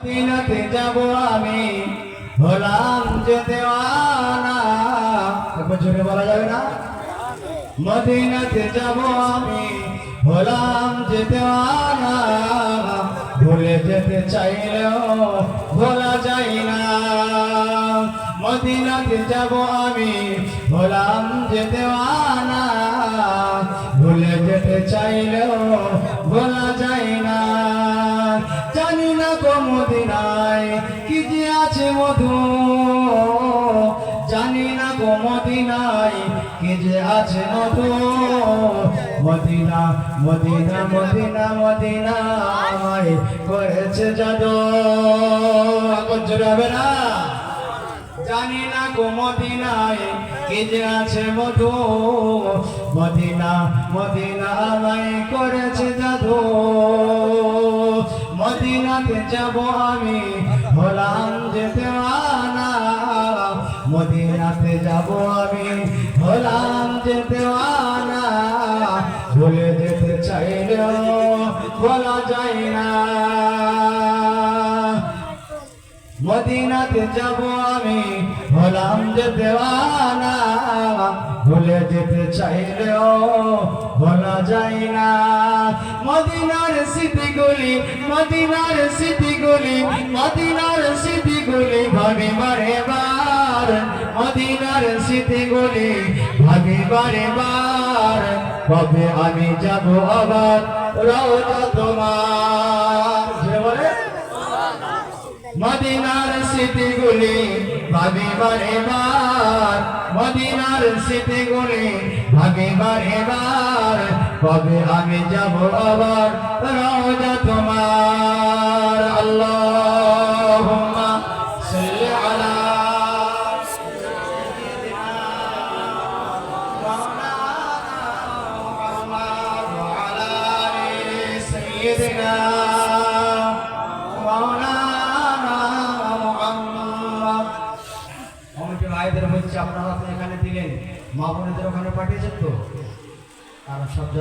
মদিনাতে যাব আমি হলাম যে দেওয়ানা। একবার জোরে বলা যাবে না? মদিনাতে যাব আমি হলাম যে দেওয়ানা, ভুলে যেতে চাইলেও ভোলা যায় না। মদিনাতে যাব আমি হলাম যে দেওয়ানা, ভুলে যেতে চাইলেও ভোলা যায় না। জানি না গো মদিনায় কি যে আছে মধু, জানি না গো মদিনায় কি যে আছে মধু। মদিনা মদিনা মদিনা মদিনা আমায় করেছে জাদু। জোরাবে না? জানি না গো মদিনায় কি যে আছে মধু, মদিনা মদিনা আমায় করেছে জাদু। মদিনাতে যাব আমি হলাম যে দেওয়ানা, মদিনাতে যাব আমি হলাম যে দেওয়ানা, ভুলে যেতে চাইলেও বলা যায় না। মদিনাতে যাব আমি হলাম যে দেওয়ানা, ভুলে যেতে চাইলেও বলা যায় না। মদিনার স্মৃতিগুলি, মদিনার স্মৃতিগুলি, মদিনার স্মৃতিগুলি ভাবি বারে বার, মদিনার স্মৃতিগুলি ভাবি বারে বার। কবে আমি যাব আবার রওজা তোমার, যে বলে মদিনার স্মৃতিগুলি ভাবি বারে বার, মদিনার স্মৃতিগুলি ভাবি বারে বার। কবে আমি যাব আবার রওজা তোমার। আল্লাহুম্মা সাল্লি আলা মুহাম্মাদ ওয়া আলা আলি সাইয়্যিদিনা ভাইদের হচ্ছে আপনারা তো এখানে দিলেন, মা বোনেদের ওখানে পাঠিয়েছেন তো, আর সব